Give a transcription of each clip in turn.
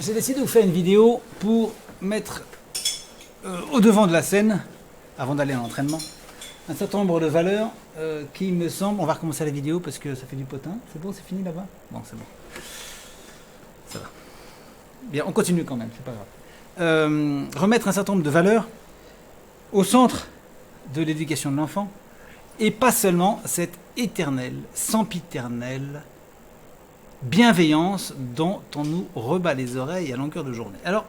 J'ai décidé de vous faire une vidéo pour mettre au devant de la scène, avant d'aller à l'entraînement, un certain nombre de valeurs qui me semblent... On va recommencer la vidéo parce que ça fait du potin. C'est bon, c'est fini là-bas? Bon, c'est bon. Ça va. Bien, on continue quand même, c'est pas grave. Remettre un certain nombre de valeurs au centre de l'éducation de l'enfant, et pas seulement cette éternelle, sempiternelle bienveillance dont on nous rebat les oreilles à longueur de journée. Alors,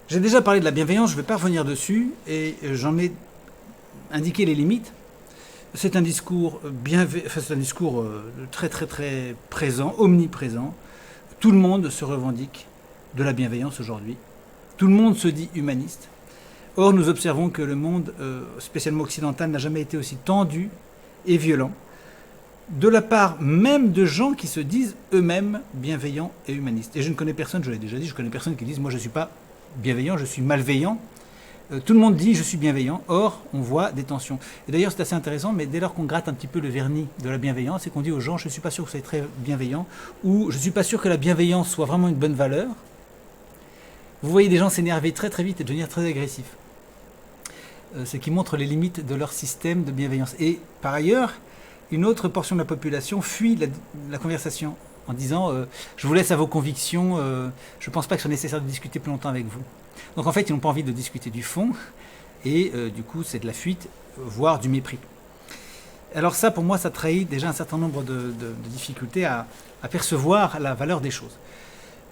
j'ai déjà parlé de la bienveillance, je ne vais pas revenir dessus, et j'en ai indiqué les limites. C'est un discours très très très présent, omniprésent. Tout le monde se revendique de la bienveillance aujourd'hui. Tout le monde se dit humaniste. Or, nous observons que le monde, spécialement occidental, n'a jamais été aussi tendu et violent, de la part même de gens qui se disent eux-mêmes bienveillants et humanistes. Et je ne connais personne, je l'ai déjà dit, je connais personne qui dise « moi je ne suis pas bienveillant, je suis malveillant ». Tout le monde dit « je suis bienveillant », or on voit des tensions. Et d'ailleurs c'est assez intéressant, mais dès lors qu'on gratte un petit peu le vernis de la bienveillance et qu'on dit aux gens « je ne suis pas sûr que vous soyez très bienveillant » ou « je ne suis pas sûr que la bienveillance soit vraiment une bonne valeur », vous voyez des gens s'énerver très très vite et devenir très agressifs. Ce qui montre les limites de leur système de bienveillance. Et par ailleurs, une autre portion de la population fuit la conversation en disant je vous laisse à vos convictions, je ne pense pas que ce soit nécessaire de discuter plus longtemps avec vous. Donc en fait, ils n'ont pas envie de discuter du fond, et du coup, c'est de la fuite, voire du mépris. Alors ça, pour moi, ça trahit déjà un certain nombre de difficultés à percevoir la valeur des choses.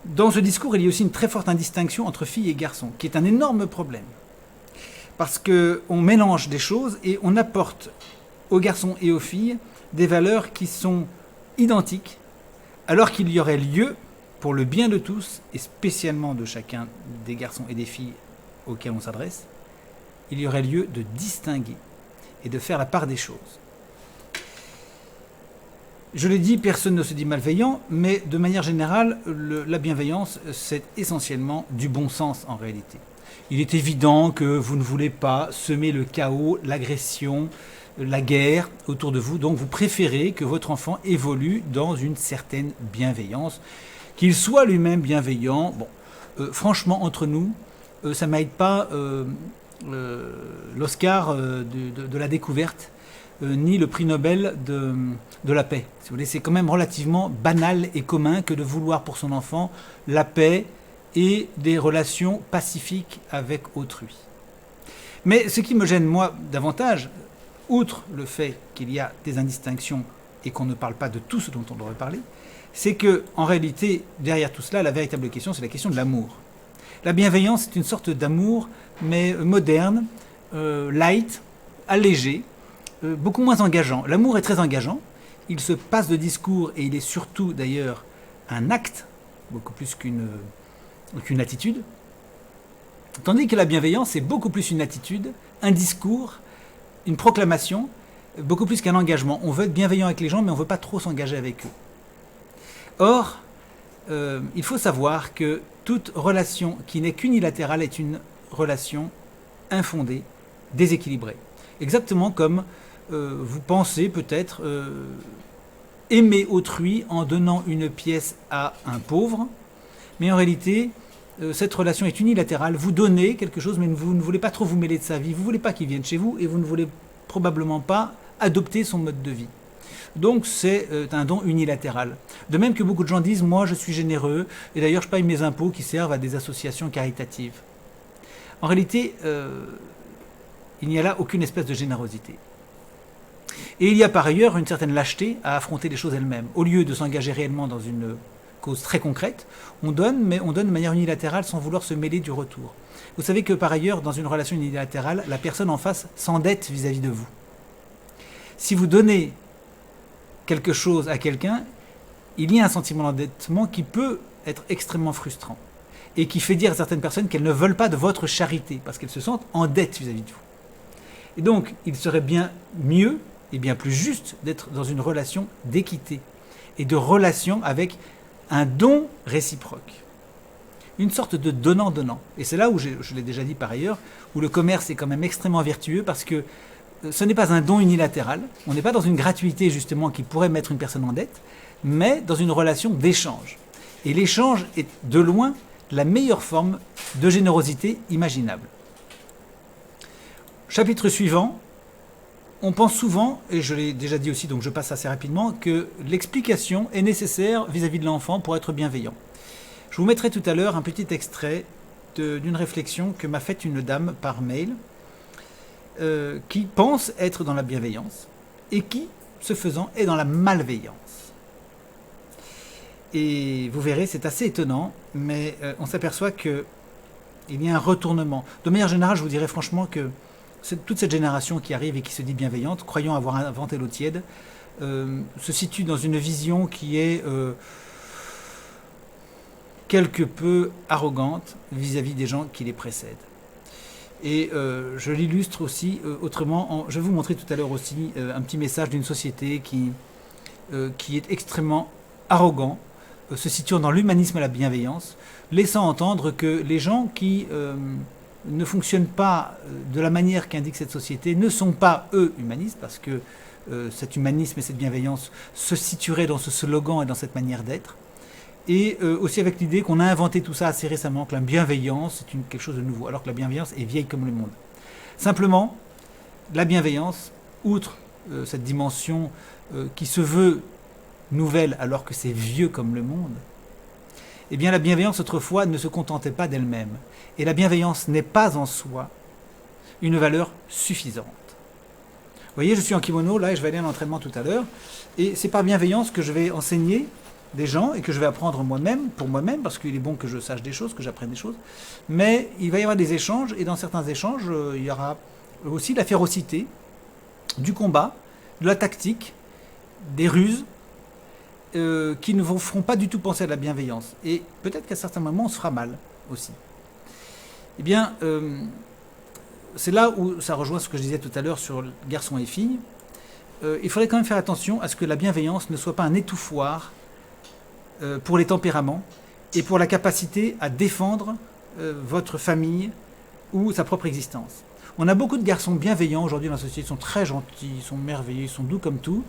Dans ce discours, il y a aussi une très forte indistinction entre filles et garçons, qui est un énorme problème. Parce qu'on mélange des choses et on apporte aux garçons et aux filles des valeurs qui sont identiques, alors qu'il y aurait lieu, pour le bien de tous, et spécialement de chacun des garçons et des filles auxquels on s'adresse, il y aurait lieu de distinguer et de faire la part des choses. Je l'ai dit, personne ne se dit malveillant, mais de manière générale, la bienveillance, c'est essentiellement du bon sens en réalité. Il est évident que vous ne voulez pas semer le chaos, l'agression, la guerre autour de vous, donc vous préférez que votre enfant évolue dans une certaine bienveillance, qu'il soit lui-même bienveillant. Bon, franchement, entre nous, ça ne m'aide pas l'Oscar de la découverte, ni le prix Nobel de la paix. Si vous voulez, c'est quand même relativement banal et commun que de vouloir pour son enfant la paix et des relations pacifiques avec autrui. Mais ce qui me gêne, moi, davantage, outre le fait qu'il y a des indistinctions et qu'on ne parle pas de tout ce dont on devrait parler, c'est que, en réalité, derrière tout cela, la véritable question, c'est la question de l'amour. La bienveillance, c'est une sorte d'amour, mais moderne, light, allégé, beaucoup moins engageant. L'amour est très engageant, il se passe de discours et il est surtout, d'ailleurs, un acte, beaucoup plus qu'une attitude. Tandis que la bienveillance, c'est beaucoup plus une attitude, un discours, une proclamation, beaucoup plus qu'un engagement. On veut être bienveillant avec les gens, mais on ne veut pas trop s'engager avec eux. Or, il faut savoir que toute relation qui n'est qu'unilatérale est une relation infondée, déséquilibrée. Exactement comme vous pensez peut-être aimer autrui en donnant une pièce à un pauvre, mais en réalité, cette relation est unilatérale. Vous donnez quelque chose, mais vous ne voulez pas trop vous mêler de sa vie. Vous ne voulez pas qu'il vienne chez vous et vous ne voulez probablement pas adopter son mode de vie. Donc c'est un don unilatéral. De même que beaucoup de gens disent « moi je suis généreux et d'ailleurs je paye mes impôts qui servent à des associations caritatives ». En réalité, il n'y a là aucune espèce de générosité. Et il y a par ailleurs une certaine lâcheté à affronter les choses elles-mêmes. Au lieu de s'engager réellement dans une cause très concrète, on donne, mais on donne de manière unilatérale sans vouloir se mêler du retour. Vous savez que par ailleurs, dans une relation unilatérale, la personne en face s'endette vis-à-vis de vous. Si vous donnez quelque chose à quelqu'un, il y a un sentiment d'endettement qui peut être extrêmement frustrant et qui fait dire à certaines personnes qu'elles ne veulent pas de votre charité parce qu'elles se sentent en dette vis-à-vis de vous. Et donc, il serait bien mieux et bien plus juste d'être dans une relation d'équité et de relation avec un don réciproque. Une sorte de donnant-donnant. Et c'est là où, je l'ai déjà dit par ailleurs, où le commerce est quand même extrêmement vertueux parce que ce n'est pas un don unilatéral, on n'est pas dans une gratuité justement qui pourrait mettre une personne en dette, mais dans une relation d'échange. Et l'échange est de loin la meilleure forme de générosité imaginable. Chapitre suivant, on pense souvent, et je l'ai déjà dit aussi, donc je passe assez rapidement, que l'explication est nécessaire vis-à-vis de l'enfant pour être bienveillant. Je vous mettrai tout à l'heure un petit extrait d'une réflexion que m'a faite une dame par mail, qui pense être dans la bienveillance et qui, ce faisant, est dans la malveillance. Et vous verrez, c'est assez étonnant, mais on s'aperçoit qu'il y a un retournement. De manière générale, je vous dirais franchement que toute cette génération qui arrive et qui se dit bienveillante, croyant avoir inventé l'eau tiède, se situe dans une vision qui est quelque peu arrogante vis-à-vis des gens qui les précèdent. Et je l'illustre aussi autrement. Je vais vous montrer tout à l'heure aussi un petit message d'une société qui est extrêmement arrogant, se situant dans l'humanisme et la bienveillance, laissant entendre que les gens qui ne fonctionnent pas de la manière qu'indique cette société ne sont pas, eux, humanistes, parce que cet humanisme et cette bienveillance se situeraient dans ce slogan et dans cette manière d'être. Et aussi avec l'idée qu'on a inventé tout ça assez récemment, que la bienveillance est quelque chose de nouveau, alors que la bienveillance est vieille comme le monde. Simplement, la bienveillance, outre cette dimension qui se veut nouvelle alors que c'est vieux comme le monde, eh bien la bienveillance autrefois ne se contentait pas d'elle-même. Et la bienveillance n'est pas en soi une valeur suffisante. Vous voyez, je suis en kimono, là, et je vais aller à l'entraînement tout à l'heure, et c'est par bienveillance que je vais enseigner des gens et que je vais apprendre moi-même, pour moi-même, parce qu'il est bon que je sache des choses, que j'apprenne des choses, mais il va y avoir des échanges, et dans certains échanges, il y aura aussi de la férocité, du combat, de la tactique, des ruses, qui ne vous feront pas du tout penser à la bienveillance. Et peut-être qu'à certains moments, on se fera mal aussi. Eh bien, c'est là où ça rejoint ce que je disais tout à l'heure sur garçons et filles. Il faudrait quand même faire attention à ce que la bienveillance ne soit pas un étouffoir pour les tempéraments et pour la capacité à défendre votre famille ou sa propre existence. On a beaucoup de garçons bienveillants aujourd'hui dans la société, ils sont très gentils, ils sont merveilleux, ils sont doux comme tout.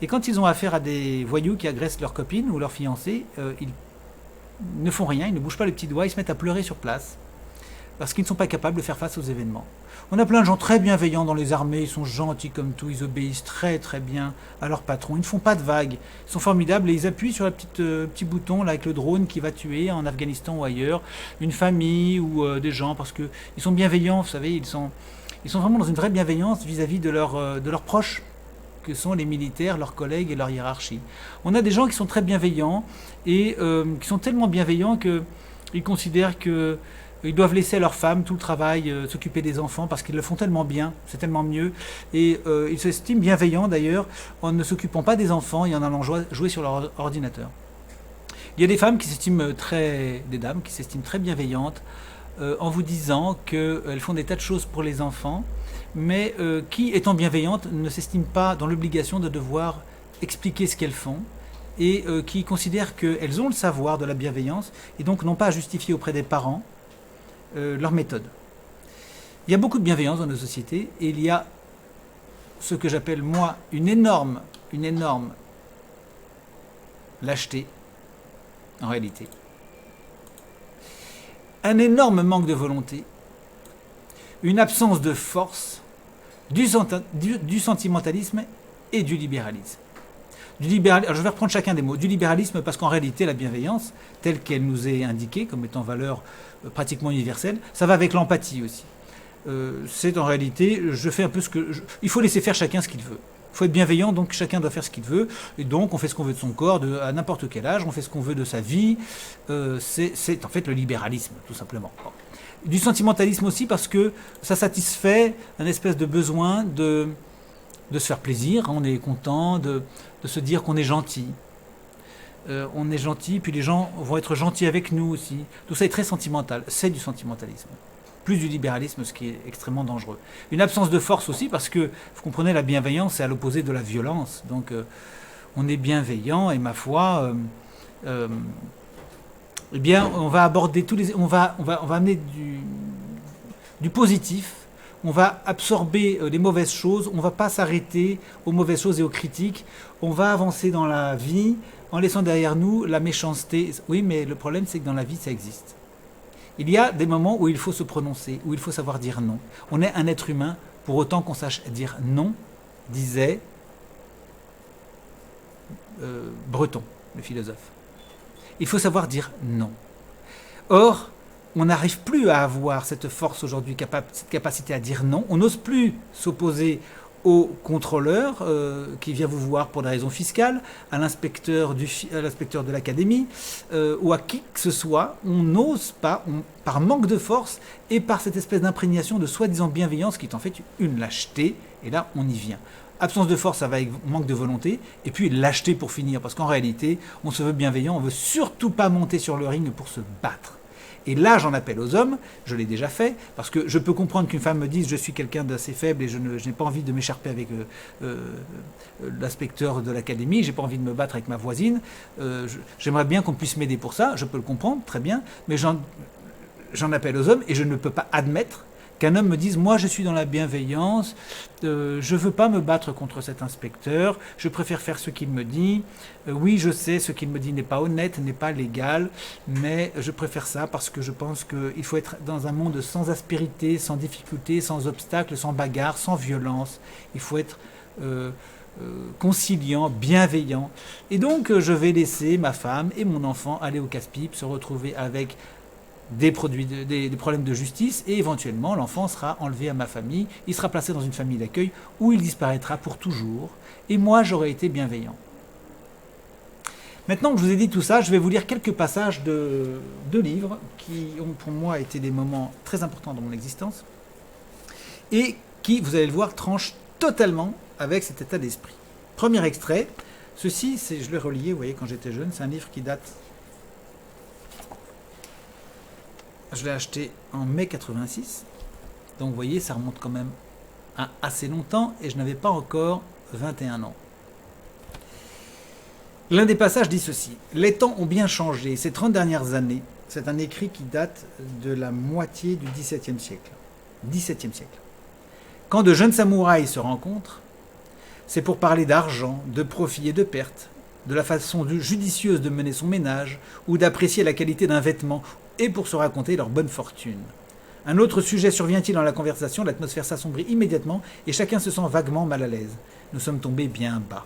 Et quand ils ont affaire à des voyous qui agressent leur copine ou leur fiancé, ils ne font rien, ils ne bougent pas les petits doigts, ils se mettent à pleurer sur place parce qu'ils ne sont pas capables de faire face aux événements. On a plein de gens très bienveillants dans les armées, ils sont gentils comme tout, ils obéissent très très bien à leur patron, ils ne font pas de vagues, ils sont formidables et ils appuient sur le petit bouton là, avec le drone qui va tuer en Afghanistan ou ailleurs une famille ou des gens parce qu'ils sont bienveillants, vous savez, ils sont vraiment dans une vraie bienveillance vis-à-vis de leurs proches, que sont les militaires, leurs collègues et leur hiérarchie. On a des gens qui sont très bienveillants et qui sont tellement bienveillants qu'ils considèrent qu'ils doivent laisser à leurs femmes tout le travail, s'occuper des enfants parce qu'ils le font tellement bien, c'est tellement mieux. Et ils s'estiment bienveillants d'ailleurs en ne s'occupant pas des enfants et en allant jouer sur leur ordinateur. Il y a des femmes qui s'estiment des dames qui s'estiment très bienveillantes en vous disant qu'elles font des tas de choses pour les enfants, mais qui, étant bienveillantes, ne s'estiment pas dans l'obligation de devoir expliquer ce qu'elles font et qui considèrent qu'elles ont le savoir de la bienveillance et donc n'ont pas à justifier auprès des parents leur méthode. Il y a beaucoup de bienveillance dans nos sociétés et il y a ce que j'appelle moi une énorme lâcheté en réalité. Un énorme manque de volonté, une absence de force, du sentimentalisme et du libéralisme. Alors je vais reprendre chacun des mots. Du libéralisme parce qu'en réalité la bienveillance, telle qu'elle nous est indiquée comme étant valeur pratiquement universelle, ça va avec l'empathie aussi. C'est en réalité, je fais un peu il faut laisser faire chacun ce qu'il veut. Il faut être bienveillant, donc chacun doit faire ce qu'il veut. Et donc on fait ce qu'on veut de son corps, à n'importe quel âge, on fait ce qu'on veut de sa vie. C'est en fait le libéralisme, tout simplement. Bon. Du sentimentalisme aussi parce que ça satisfait un espèce de besoin de se faire plaisir. On est content de se dire qu'on est gentil. On est gentil, puis les gens vont être gentils avec nous aussi. Tout ça est très sentimental. C'est du sentimentalisme. Plus du libéralisme, ce qui est extrêmement dangereux. Une absence de force aussi, parce que, vous comprenez, la bienveillance, c'est à l'opposé de la violence. Donc, on est bienveillant, et ma foi, eh bien, on va aborder on va amener du positif, on va absorber les mauvaises choses, on ne va pas s'arrêter aux mauvaises choses et aux critiques, on va avancer dans la vie en laissant derrière nous la méchanceté. Oui, mais le problème, c'est que dans la vie, ça existe. Il y a des moments où il faut se prononcer, où il faut savoir dire non. On est un être humain, pour autant qu'on sache dire non, disait Breton, le philosophe. Il faut savoir dire non. Or, on n'arrive plus à avoir cette force aujourd'hui, cette capacité à dire non. On n'ose plus s'opposer au contrôleur qui vient vous voir pour des raisons fiscales, à l'inspecteur de l'académie, ou à qui que ce soit. On n'ose pas, par manque de force et par cette espèce d'imprégnation de soi-disant bienveillance qui est en fait une lâcheté, et là on y vient. Absence de force, ça va avec manque de volonté, et puis lâcheté pour finir, parce qu'en réalité, on se veut bienveillant, on ne veut surtout pas monter sur le ring pour se battre. Et là, j'en appelle aux hommes, je l'ai déjà fait, parce que je peux comprendre qu'une femme me dise « je suis quelqu'un d'assez faible et je n'ai pas envie de m'écharper avec l'inspecteur de l'académie, j'ai pas envie de me battre avec ma voisine, j'aimerais bien qu'on puisse m'aider pour ça, je peux le comprendre, très bien, mais j'en appelle aux hommes et je ne peux pas admettre qu'un homme me dise « moi je suis dans la bienveillance, je ne veux pas me battre contre cet inspecteur, je préfère faire ce qu'il me dit, oui je sais ce qu'il me dit n'est pas honnête, n'est pas légal, mais je préfère ça parce que je pense qu'il faut être dans un monde sans aspérité, sans difficulté, sans obstacle, sans bagarre, sans violence, il faut être conciliant, bienveillant. Et donc je vais laisser ma femme et mon enfant aller au casse-pipe, se retrouver avec des problèmes de justice, et éventuellement l'enfant sera enlevé à ma famille, il sera placé dans une famille d'accueil où il disparaîtra pour toujours, et moi j'aurais été bienveillant. Maintenant que je vous ai dit tout ça, je vais vous lire quelques passages de livres qui ont pour moi été des moments très importants dans mon existence, et qui, vous allez le voir, tranchent totalement avec cet état d'esprit. Premier extrait, ceci, je l'ai relié, vous voyez, quand j'étais jeune, c'est un livre qui date... Je l'ai acheté en mai 86, donc vous voyez, ça remonte quand même à assez longtemps, et je n'avais pas encore 21 ans. L'un des passages dit ceci: « Les temps ont bien changé ces 30 dernières années. » C'est un écrit qui date de la moitié du XVIIe siècle. XVIIe siècle. Quand de jeunes samouraïs se rencontrent, c'est pour parler d'argent, de profit et de pertes, de la façon judicieuse de mener son ménage, ou d'apprécier la qualité d'un vêtement, et pour se raconter leur bonne fortune. Un autre sujet survient-il dans la conversation, l'atmosphère s'assombrit immédiatement et chacun se sent vaguement mal à l'aise. Nous sommes tombés bien bas.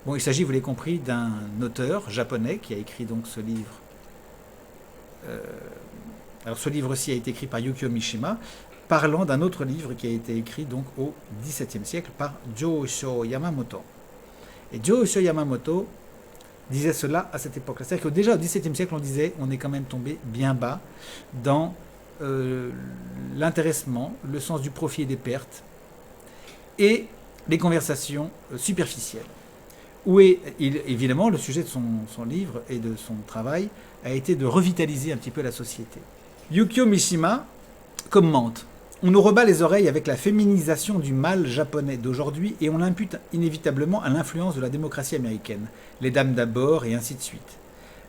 Bon, il s'agit, vous l'avez compris, d'un auteur japonais qui a écrit donc ce livre. Alors ce livre-ci a été écrit par Yukio Mishima, parlant d'un autre livre qui a été écrit donc au XVIIe siècle par Jōshō Yamamoto. Et Jōshō Yamamoto disait cela à cette époque-là. C'est-à-dire que déjà au XVIIe siècle, on disait on est quand même tombé bien bas dans l'intéressement, le sens du profit et des pertes, et les conversations superficielles. Où est, évidemment, le sujet de son livre et de son travail a été de revitaliser un petit peu la société. Yukio Mishima commente: « On nous rebat les oreilles avec la féminisation du mâle japonais d'aujourd'hui et on l'impute inévitablement à l'influence de la démocratie américaine, les dames d'abord et ainsi de suite.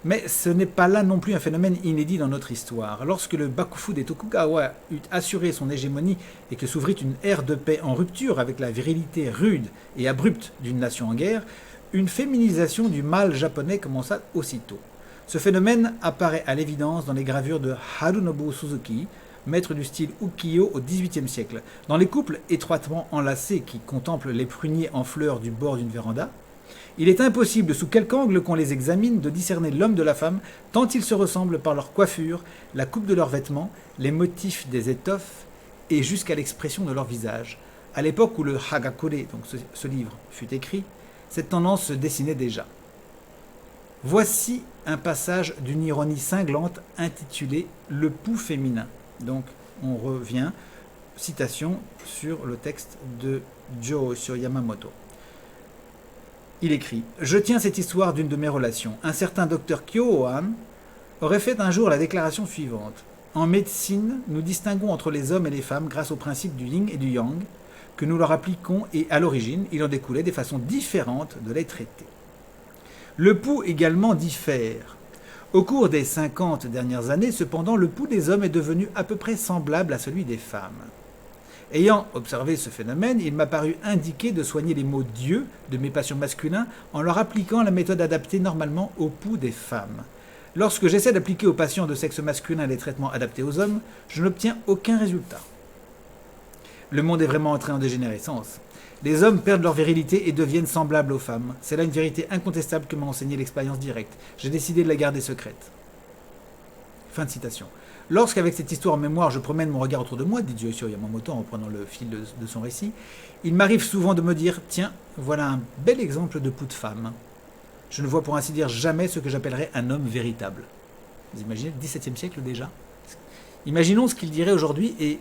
Mais ce n'est pas là non plus un phénomène inédit dans notre histoire. Lorsque le Bakufu des Tokugawa eut assuré son hégémonie et que s'ouvrit une ère de paix en rupture avec la virilité rude et abrupte d'une nation en guerre, une féminisation du mâle japonais commença aussitôt. Ce phénomène apparaît à l'évidence dans les gravures de Harunobu Suzuki, maître du style ukiyo au XVIIIe siècle. Dans les couples étroitement enlacés qui contemplent les pruniers en fleurs du bord d'une véranda, il est impossible, sous quelque angle qu'on les examine, de discerner l'homme de la femme, tant ils se ressemblent par leur coiffure, la coupe de leurs vêtements, les motifs des étoffes et jusqu'à l'expression de leur visage. À l'époque où le Hagakure, donc ce livre, fut écrit, cette tendance se dessinait déjà. Voici un passage d'une ironie cinglante intitulée « Le pouls féminin ». Donc, on revient, citation sur le texte de Jōshō Yamamoto. Il écrit « Je tiens cette histoire d'une de mes relations. Un certain docteur Kyohan aurait fait un jour la déclaration suivante. En médecine, nous distinguons entre les hommes et les femmes grâce au principe du yin et du yang que nous leur appliquons et à l'origine, il en découlait des façons différentes de les traiter. Le pouls également diffère. Au cours des 50 dernières années, cependant, le pouls des hommes est devenu à peu près semblable à celui des femmes. Ayant observé ce phénomène, il m'a paru indiqué de soigner les maux Dieu de mes patients masculins en leur appliquant la méthode adaptée normalement au pouls des femmes. Lorsque j'essaie d'appliquer aux patients de sexe masculin les traitements adaptés aux hommes, je n'obtiens aucun résultat. Le monde est vraiment entré en dégénérescence. Les hommes perdent leur virilité et deviennent semblables aux femmes. C'est là une vérité incontestable que m'a enseignée l'expérience directe. J'ai décidé de la garder secrète. Fin de citation. Lorsqu'avec cette histoire en mémoire, je promène mon regard autour de moi, dit Josho Yamamoto en reprenant le fil de son récit, il m'arrive souvent de me dire « Tiens, voilà un bel exemple de pouls de femme. Je ne vois pour ainsi dire jamais ce que j'appellerais un homme véritable. » Vous imaginez, le XVIIe siècle déjà. Imaginons ce qu'il dirait aujourd'hui et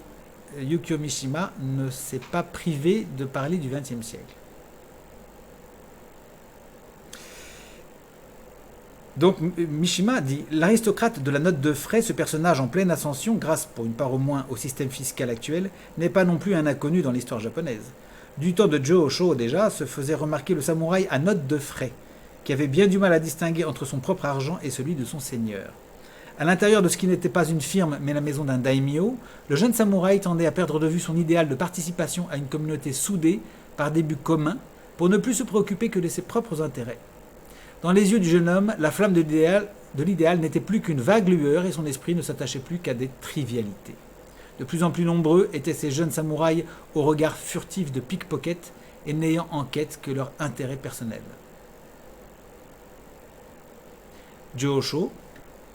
Yukio Mishima ne s'est pas privé de parler du XXe siècle. Donc Mishima dit « L'aristocrate de la note de frais, ce personnage en pleine ascension, grâce pour une part au moins au système fiscal actuel, n'est pas non plus un inconnu dans l'histoire japonaise. Du temps de Jōshō déjà, se faisait remarquer le samouraï à note de frais, qui avait bien du mal à distinguer entre son propre argent et celui de son seigneur. À l'intérieur de ce qui n'était pas une firme, mais la maison d'un daimyo, le jeune samouraï tendait à perdre de vue son idéal de participation à une communauté soudée par des buts communs, pour ne plus se préoccuper que de ses propres intérêts. Dans les yeux du jeune homme, la flamme de l'idéal n'était plus qu'une vague lueur et son esprit ne s'attachait plus qu'à des trivialités. De plus en plus nombreux étaient ces jeunes samouraïs au regard furtif de pickpocket et n'ayant en quête que leur intérêt personnel. Jōshō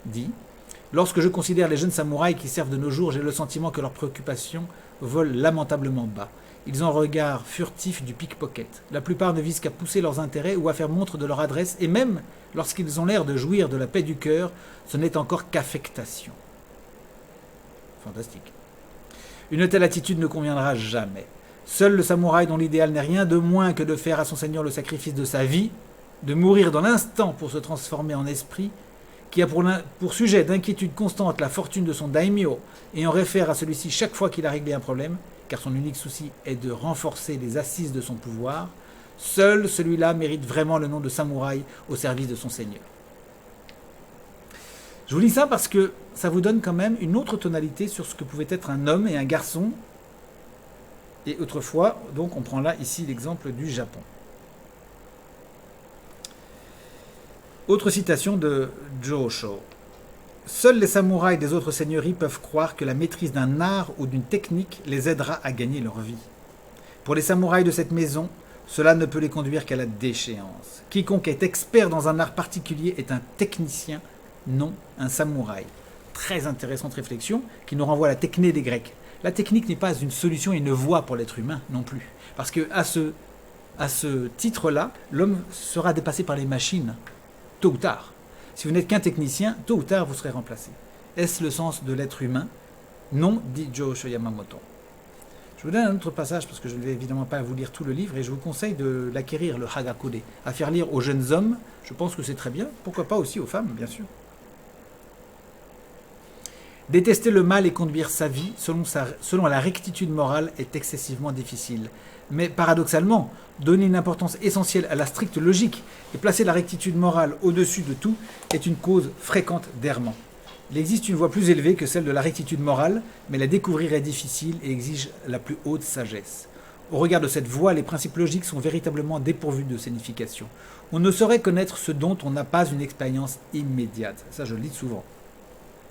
dit « Lorsque je considère les jeunes samouraïs qui servent de nos jours, j'ai le sentiment que leurs préoccupations volent lamentablement bas. Ils ont un regard furtif du pickpocket. La plupart ne visent qu'à pousser leurs intérêts ou à faire montre de leur adresse, et même lorsqu'ils ont l'air de jouir de la paix du cœur, ce n'est encore qu'affectation. » Fantastique. Une telle attitude ne conviendra jamais. Seul le samouraï dont l'idéal n'est rien de moins que de faire à son seigneur le sacrifice de sa vie, de mourir dans l'instant pour se transformer en esprit, qui a pour sujet d'inquiétude constante la fortune de son daimyo et en réfère à celui-ci chaque fois qu'il a réglé un problème, car son unique souci est de renforcer les assises de son pouvoir, seul celui-là mérite vraiment le nom de samouraï au service de son seigneur. Je vous lis ça parce que ça vous donne quand même une autre tonalité sur ce que pouvait être un homme et un garçon. Et autrefois, donc on prend là ici l'exemple du Japon. Autre citation de Jōshō. Seuls les samouraïs des autres seigneuries peuvent croire que la maîtrise d'un art ou d'une technique les aidera à gagner leur vie. Pour les samouraïs de cette maison, cela ne peut les conduire qu'à la déchéance. Quiconque est expert dans un art particulier est un technicien, non un samouraï. Très intéressante réflexion qui nous renvoie à la techné des Grecs. La technique n'est pas une solution et une voie pour l'être humain non plus. Parce que à ce titre-là, l'homme sera dépassé par les machines, tôt ou tard. Si vous n'êtes qu'un technicien, tôt ou tard, vous serez remplacé. Est-ce le sens de l'être humain? Non, dit Jōshō Yamamoto. Je vous donne un autre passage, parce que je ne vais évidemment pas vous lire tout le livre, et je vous conseille de l'acquérir, le Hagakure, à faire lire aux jeunes hommes. Je pense que c'est très bien. Pourquoi pas aussi aux femmes, bien sûr. Détester le mal et conduire sa vie selon la rectitude morale est excessivement difficile. Mais paradoxalement, donner une importance essentielle à la stricte logique et placer la rectitude morale au-dessus de tout est une cause fréquente d'errement. Il existe une voie plus élevée que celle de la rectitude morale, mais la découvrir est difficile et exige la plus haute sagesse. Au regard de cette voie, les principes logiques sont véritablement dépourvus de signification. On ne saurait connaître ce dont on n'a pas une expérience immédiate. Ça, je le dis souvent.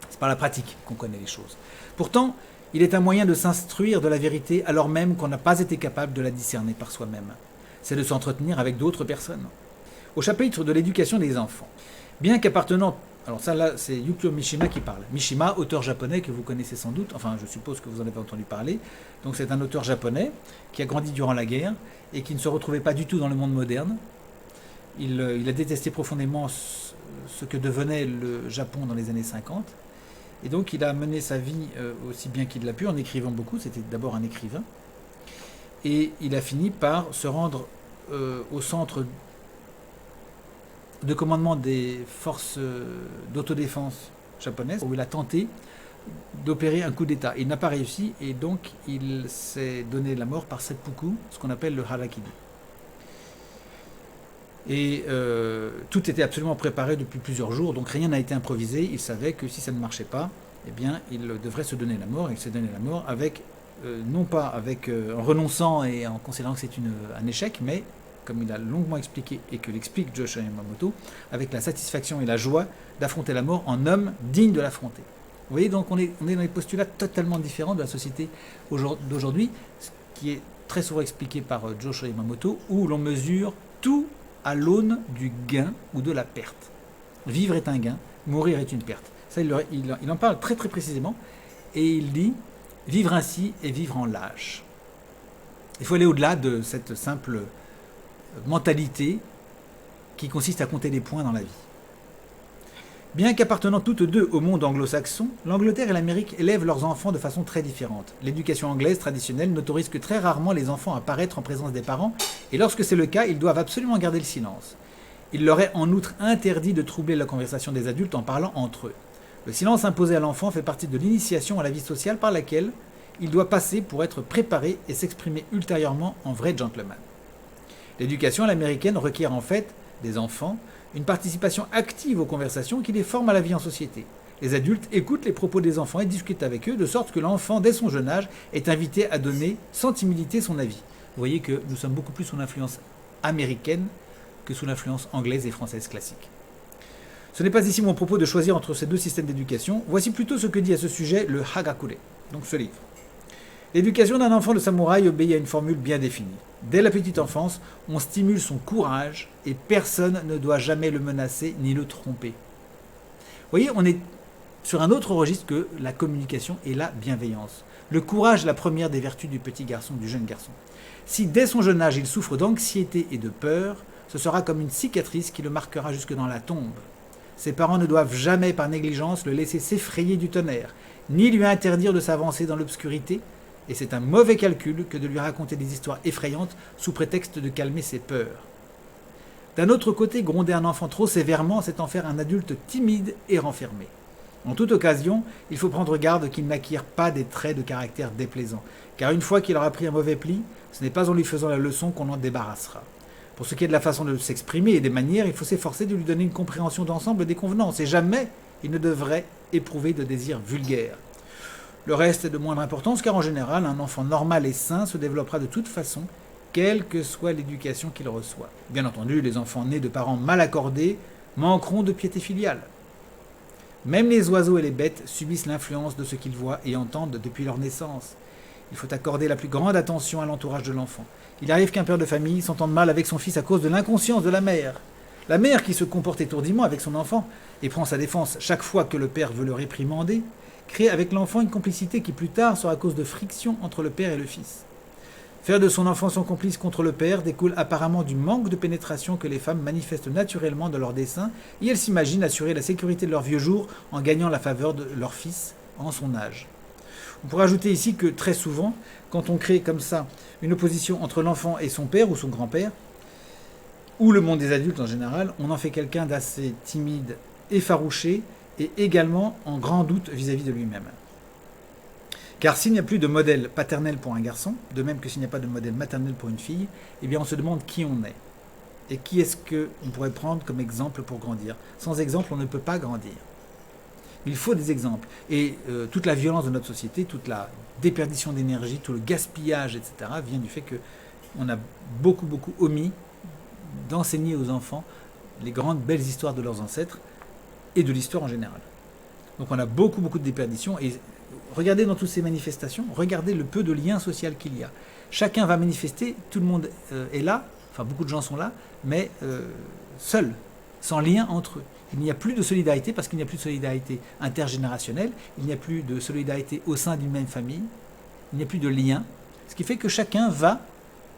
C'est par la pratique qu'on connaît les choses. Pourtant, il est un moyen de s'instruire de la vérité alors même qu'on n'a pas été capable de la discerner par soi-même. C'est de s'entretenir avec d'autres personnes. Au chapitre de l'éducation des enfants, bien qu'appartenant... Alors ça là, c'est Yukio Mishima qui parle. Mishima, auteur japonais que vous connaissez sans doute, enfin je suppose que vous en avez entendu parler. Donc c'est un auteur japonais qui a grandi durant la guerre et qui ne se retrouvait pas du tout dans le monde moderne. Il a détesté profondément ce que devenait le Japon dans les années 50. Et donc il a mené sa vie aussi bien qu'il l'a pu en écrivant beaucoup. C'était d'abord un écrivain. Et il a fini par se rendre au centre de commandement des forces d'autodéfense japonaises, où il a tenté d'opérer un coup d'État. Il n'a pas réussi et donc il s'est donné la mort par seppuku, ce qu'on appelle le harakiri. Et tout était absolument préparé depuis plusieurs jours, donc rien n'a été improvisé. Il savait que si ça ne marchait pas, eh bien, il devrait se donner la mort. Il s'est donné la mort avec non pas en renonçant et en considérant que c'est un échec, mais, comme il a longuement expliqué et que l'explique Joshua Yamamoto, avec la satisfaction et la joie d'affronter la mort en homme digne de l'affronter. Vous voyez, donc on est dans des postulats totalement différents de la société d'aujourd'hui, ce qui est très souvent expliqué par Joshua Yamamoto, où l'on mesure tout à l'aune du gain ou de la perte. Vivre est un gain, mourir est une perte. Ça, il en parle très très précisément, et il dit « Vivre ainsi et vivre en lâche ». Il faut aller au-delà de cette simple mentalité qui consiste à compter les points dans la vie. Bien qu'appartenant toutes deux au monde anglo-saxon, l'Angleterre et l'Amérique élèvent leurs enfants de façon très différente. L'éducation anglaise traditionnelle n'autorise que très rarement les enfants à paraître en présence des parents, et lorsque c'est le cas, ils doivent absolument garder le silence. Il leur est en outre interdit de troubler la conversation des adultes en parlant entre eux. Le silence imposé à l'enfant fait partie de l'initiation à la vie sociale par laquelle il doit passer pour être préparé et s'exprimer ultérieurement en vrai gentleman. L'éducation à l'américaine requiert en fait des enfants une participation active aux conversations qui les forment à la vie en société. Les adultes écoutent les propos des enfants et discutent avec eux, de sorte que l'enfant, dès son jeune âge, est invité à donner sans timidité son avis. Vous voyez que nous sommes beaucoup plus sous l'influence américaine que sous l'influence anglaise et française classique. Ce n'est pas ici mon propos de choisir entre ces deux systèmes d'éducation. Voici plutôt ce que dit à ce sujet le Hagakure, donc ce livre. L'éducation d'un enfant de samouraï obéit à une formule bien définie. Dès la petite enfance, on stimule son courage et personne ne doit jamais le menacer ni le tromper. Vous voyez, on est sur un autre registre que la communication et la bienveillance. Le courage est la première des vertus du petit garçon, du jeune garçon. Si dès son jeune âge il souffre d'anxiété et de peur, ce sera comme une cicatrice qui le marquera jusque dans la tombe. Ses parents ne doivent jamais par négligence le laisser s'effrayer du tonnerre, ni lui interdire de s'avancer dans l'obscurité, et c'est un mauvais calcul que de lui raconter des histoires effrayantes sous prétexte de calmer ses peurs. D'un autre côté, gronder un enfant trop sévèrement, c'est en faire un adulte timide et renfermé. En toute occasion, il faut prendre garde qu'il n'acquiert pas des traits de caractère déplaisants, car une fois qu'il aura pris un mauvais pli, ce n'est pas en lui faisant la leçon qu'on en débarrassera. Pour ce qui est de la façon de s'exprimer et des manières, il faut s'efforcer de lui donner une compréhension d'ensemble des convenances, et jamais il ne devrait éprouver de désirs vulgaires. Le reste est de moindre importance, car en général, un enfant normal et sain se développera de toute façon, quelle que soit l'éducation qu'il reçoit. Bien entendu, les enfants nés de parents mal accordés manqueront de piété filiale. Même les oiseaux et les bêtes subissent l'influence de ce qu'ils voient et entendent depuis leur naissance. Il faut accorder la plus grande attention à l'entourage de l'enfant. Il arrive qu'un père de famille s'entende mal avec son fils à cause de l'inconscience de la mère. La mère qui se comporte étourdiment avec son enfant et prend sa défense chaque fois que le père veut le réprimander, crée avec l'enfant une complicité qui plus tard sera à cause de frictions entre le père et le fils. Faire de son enfant son complice contre le père découle apparemment du manque de pénétration que les femmes manifestent naturellement dans leurs desseins, et elles s'imaginent assurer la sécurité de leurs vieux jours en gagnant la faveur de leur fils en son âge. On pourrait ajouter ici que très souvent, quand on crée comme ça une opposition entre l'enfant et son père ou son grand-père, ou le monde des adultes en général, on en fait quelqu'un d'assez timide, effarouché, et également en grand doute vis-à-vis de lui-même. Car s'il n'y a plus de modèle paternel pour un garçon, de même que s'il n'y a pas de modèle maternel pour une fille, eh bien on se demande qui on est. Et qui est-ce qu'on pourrait prendre comme exemple pour grandir. Sans exemple, on ne peut pas grandir. Il faut des exemples. Et toute la violence de notre société, toute la déperdition d'énergie, tout le gaspillage, etc., vient du fait qu'on a beaucoup omis d'enseigner aux enfants les grandes belles histoires de leurs ancêtres, et de l'histoire en général. Donc on a beaucoup de déperditions, et regardez dans toutes ces manifestations, regardez le peu de lien social qu'il y a. Chacun va manifester, tout le monde est là, enfin beaucoup de gens sont là, mais seuls, sans lien entre eux. Il n'y a plus de solidarité parce qu'il n'y a plus de solidarité intergénérationnelle, il n'y a plus de solidarité au sein d'une même famille, il n'y a plus de lien, ce qui fait que chacun va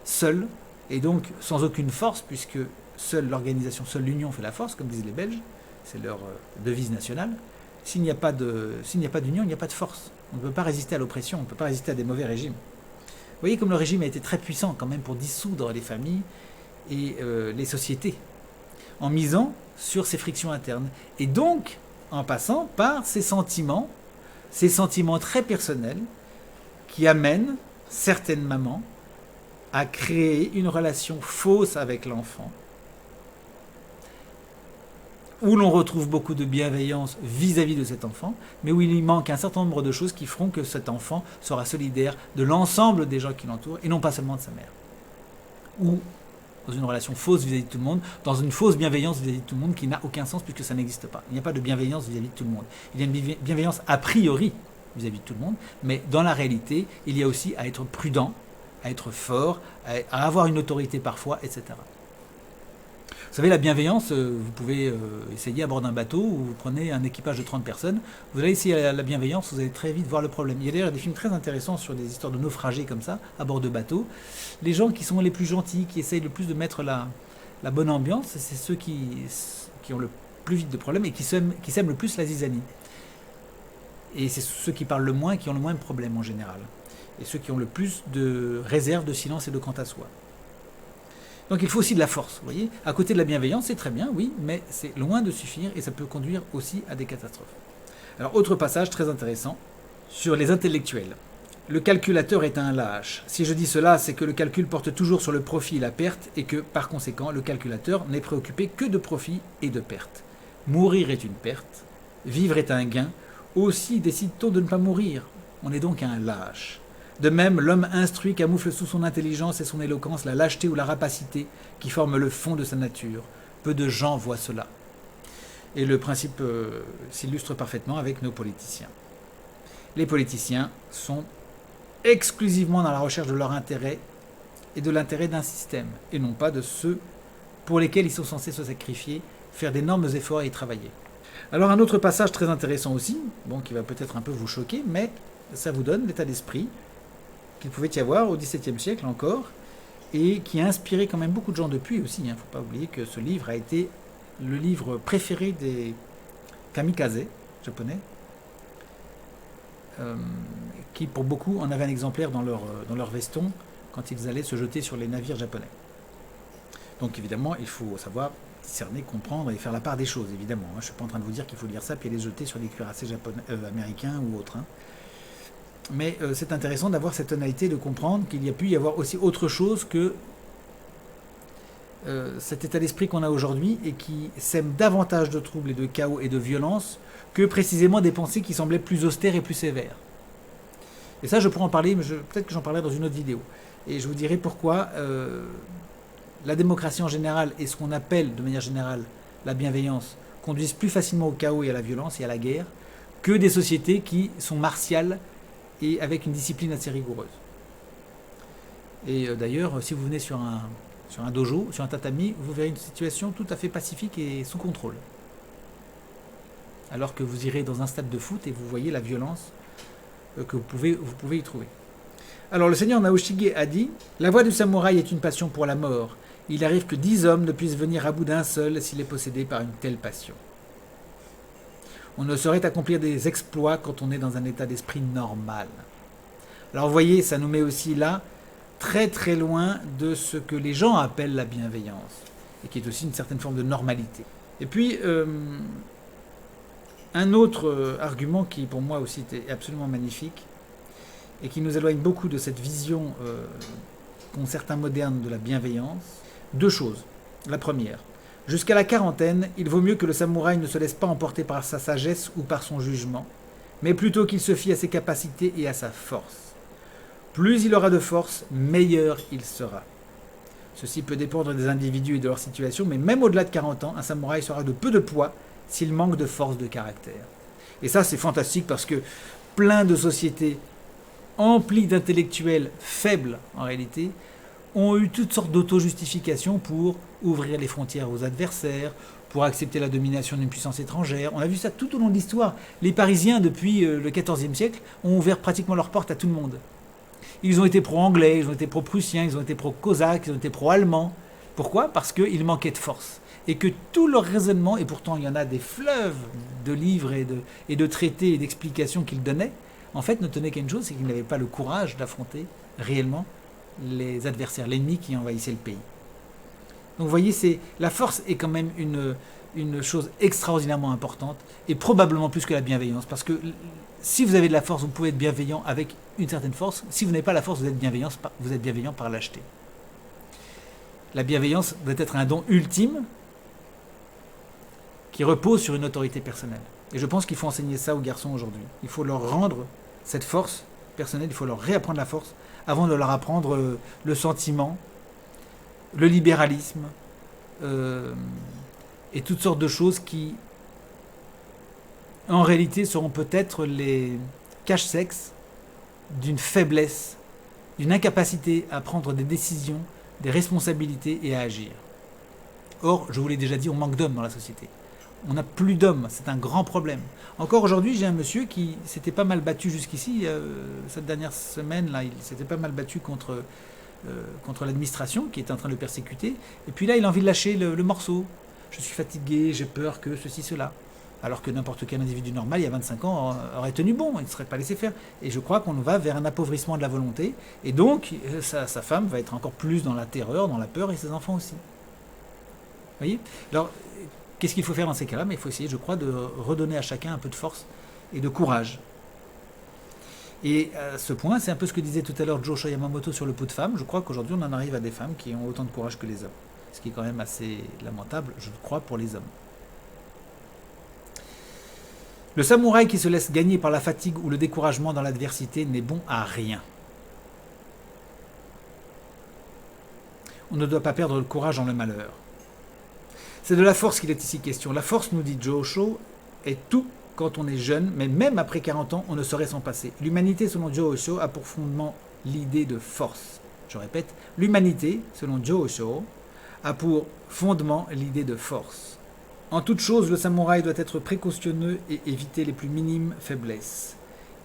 seul, et donc sans aucune force, puisque seule l'organisation, seule l'union fait la force, comme disent les Belges, c'est leur devise nationale. S'il n'y a pas d'union, il n'y a pas de force. On ne peut pas résister à l'oppression, on ne peut pas résister à des mauvais régimes. Vous voyez comme le régime a été très puissant quand même pour dissoudre les familles et les sociétés, en misant sur ces frictions internes. Et donc, en passant par ces sentiments très personnels qui amènent certaines mamans à créer une relation fausse avec l'enfant, où l'on retrouve beaucoup de bienveillance vis-à-vis de cet enfant, mais où il lui manque un certain nombre de choses qui feront que cet enfant sera solidaire de l'ensemble des gens qui l'entourent, et non pas seulement de sa mère. Ou dans une relation fausse vis-à-vis de tout le monde, dans une fausse bienveillance vis-à-vis de tout le monde qui n'a aucun sens puisque ça n'existe pas. Il n'y a pas de bienveillance vis-à-vis de tout le monde. Il y a une bienveillance a priori vis-à-vis de tout le monde, mais dans la réalité, il y a aussi à être prudent, à être fort, à avoir une autorité parfois, etc. Vous savez, la bienveillance, vous pouvez essayer à bord d'un bateau où vous prenez un équipage de 30 personnes. Vous allez essayer la bienveillance, vous allez très vite voir le problème. Il y a d'ailleurs des films très intéressants sur des histoires de naufragés comme ça, à bord de bateaux. Les gens qui sont les plus gentils, qui essayent le plus de mettre la bonne ambiance, c'est ceux qui ont le plus vite de problèmes et qui sèment le plus la zizanie. Et c'est ceux qui parlent le moins qui ont le moins de problèmes en général. Et ceux qui ont le plus de réserve, de silence et de quant à soi. Donc il faut aussi de la force, vous voyez. À côté de la bienveillance, c'est très bien, oui, mais c'est loin de suffire et ça peut conduire aussi à des catastrophes. Alors, autre passage très intéressant sur les intellectuels. Le calculateur est un lâche. Si je dis cela, c'est que le calcul porte toujours sur le profit et la perte et que, par conséquent, le calculateur n'est préoccupé que de profit et de perte. Mourir est une perte, vivre est un gain. Aussi décide-t-on de ne pas mourir. On est donc un lâche. De même, l'homme instruit camoufle sous son intelligence et son éloquence la lâcheté ou la rapacité qui forment le fond de sa nature. Peu de gens voient cela. Et le principe s'illustre parfaitement avec nos politiciens. Les politiciens sont exclusivement dans la recherche de leur intérêt et de l'intérêt d'un système, et non pas de ceux pour lesquels ils sont censés se sacrifier, faire d'énormes efforts et y travailler. Alors un autre passage très intéressant aussi, bon, qui va peut-être un peu vous choquer, mais ça vous donne l'état d'esprit qu'il pouvait y avoir au XVIIe siècle encore, et qui a inspiré quand même beaucoup de gens depuis aussi. Il ne faut pas oublier que ce livre a été le livre préféré des kamikazes japonais, qui pour beaucoup en avaient un exemplaire dans leur veston quand ils allaient se jeter sur les navires japonais. Donc évidemment, il faut savoir discerner, comprendre et faire la part des choses, évidemment. Je ne suis pas en train de vous dire qu'il faut lire ça puis les jeter sur les cuirassés américains ou autres. Mais c'est intéressant d'avoir cette tonalité, de comprendre qu'il y a pu y avoir aussi autre chose que cet état d'esprit qu'on a aujourd'hui et qui sème davantage de troubles et de chaos et de violence que précisément des pensées qui semblaient plus austères et plus sévères. Et ça, je pourrais en parler, mais peut-être que j'en parlerai dans une autre vidéo. Et je vous dirai pourquoi la démocratie en général et ce qu'on appelle de manière générale la bienveillance conduisent plus facilement au chaos et à la violence et à la guerre que des sociétés qui sont martiales et avec une discipline assez rigoureuse. Et d'ailleurs, si vous venez sur un dojo, sur un tatami, vous verrez une situation tout à fait pacifique et sous contrôle. Alors que vous irez dans un stade de foot et vous voyez la violence que vous pouvez y trouver. Alors le seigneur Naoshige a dit « La voie du samouraï est une passion pour la mort. Il arrive que 10 hommes ne puissent venir à bout d'un seul s'il est possédé par une telle passion. » On ne saurait accomplir des exploits quand on est dans un état d'esprit normal. Alors vous voyez, ça nous met aussi là, très très loin de ce que les gens appellent la bienveillance, et qui est aussi une certaine forme de normalité. Et puis, un autre argument qui pour moi aussi était absolument magnifique, et qui nous éloigne beaucoup de cette vision qu'ont certains modernes de la bienveillance, deux choses. La première, jusqu'à la quarantaine, il vaut mieux que le samouraï ne se laisse pas emporter par sa sagesse ou par son jugement, mais plutôt qu'il se fie à ses capacités et à sa force. Plus il aura de force, meilleur il sera. Ceci peut dépendre des individus et de leur situation, mais même au-delà de 40 ans, un samouraï sera de peu de poids s'il manque de force de caractère. Et ça, c'est fantastique parce que plein de sociétés emplies d'intellectuels faibles, en réalité, ont eu toutes sortes d'auto-justifications pour ouvrir les frontières aux adversaires, pour accepter la domination d'une puissance étrangère. On a vu ça tout au long de l'histoire. Les Parisiens, depuis le XIVe siècle, ont ouvert pratiquement leurs portes à tout le monde. Ils ont été pro-anglais, ils ont été pro-prussiens, ils ont été pro-cosaques, ils ont été pro-allemands. Pourquoi ? Parce qu'il manquait de force. Et que tout leur raisonnement, et pourtant il y en a des fleuves de livres et de traités et d'explications qu'ils donnaient, en fait ne tenaient qu'à une chose, c'est qu'ils n'avaient pas le courage d'affronter réellement les adversaires, l'ennemi qui envahissait le pays. Donc vous voyez, la force est quand même une chose extraordinairement importante, et probablement plus que la bienveillance, parce que si vous avez de la force, vous pouvez être bienveillant avec une certaine force. Si vous n'avez pas la force, vous êtes bienveillant par lâcheté. La bienveillance doit être un don ultime qui repose sur une autorité personnelle. Et je pense qu'il faut enseigner ça aux garçons aujourd'hui. Il faut leur rendre cette force personnelle, il faut leur réapprendre la force avant de leur apprendre le sentiment, le libéralisme et toutes sortes de choses qui, en réalité, seront peut-être les cache-sexes d'une faiblesse, d'une incapacité à prendre des décisions, des responsabilités et à agir. Or, je vous l'ai déjà dit, on manque d'hommes dans la société. On n'a plus d'hommes, c'est un grand problème. Encore aujourd'hui, j'ai un monsieur qui s'était pas mal battu jusqu'ici, cette dernière semaine, là, il s'était pas mal battu contre l'administration qui était en train de le persécuter. Et puis là, il a envie de lâcher le morceau. Je suis fatigué, j'ai peur que ceci, cela. Alors que n'importe quel individu normal, il y a 25 ans, aurait tenu bon, il ne serait pas laissé faire. Et je crois qu'on va vers un appauvrissement de la volonté. Et donc, sa femme va être encore plus dans la terreur, dans la peur, et ses enfants aussi. Vous voyez ? Alors, qu'est-ce qu'il faut faire dans ces cas-là ? Mais il faut essayer, je crois, de redonner à chacun un peu de force et de courage. Et à ce point, c'est un peu ce que disait tout à l'heure Josho Yamamoto sur le pot de femmes. Je crois qu'aujourd'hui, on en arrive à des femmes qui ont autant de courage que les hommes. Ce qui est quand même assez lamentable, je crois, pour les hommes. Le samouraï qui se laisse gagner par la fatigue ou le découragement dans l'adversité n'est bon à rien. On ne doit pas perdre le courage dans le malheur. C'est de la force qu'il est ici question. La force, nous dit Josho, est tout quand on est jeune, mais même après 40 ans, on ne saurait s'en passer. L'humanité, selon Josho, a pour fondement l'idée de force. Je répète, l'humanité, selon Josho, a pour fondement l'idée de force. En toute chose, le samouraï doit être précautionneux et éviter les plus minimes faiblesses.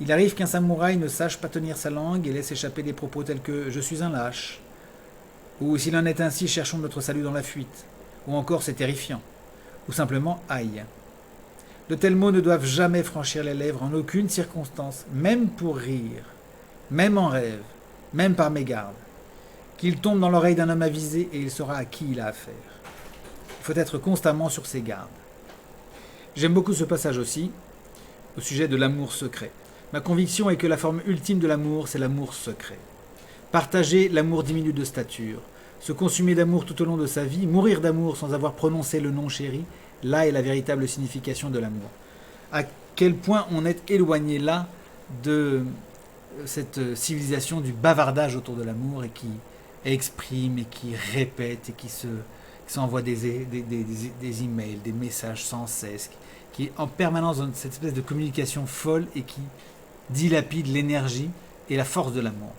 Il arrive qu'un samouraï ne sache pas tenir sa langue et laisse échapper des propos tels que « je suis un lâche » ou « s'il en est ainsi, cherchons notre salut dans la fuite » ou encore « c'est terrifiant » ou simplement « aïe ». De tels mots ne doivent jamais franchir les lèvres en aucune circonstance, même pour rire, même en rêve, même par mégarde. Qu'il tombe dans l'oreille d'un homme avisé et il saura à qui il a affaire. Il faut être constamment sur ses gardes. J'aime beaucoup ce passage aussi, au sujet de l'amour secret. Ma conviction est que la forme ultime de l'amour, c'est l'amour secret. Partager, l'amour diminue de stature. Se consumer d'amour tout au long de sa vie, mourir d'amour sans avoir prononcé le nom chéri, là est la véritable signification de l'amour. À quel point on est éloigné là de cette civilisation du bavardage autour de l'amour et qui exprime et qui répète et qui s'envoie des emails, des messages sans cesse, qui est en permanence dans cette espèce de communication folle et qui dilapide l'énergie et la force de l'amour.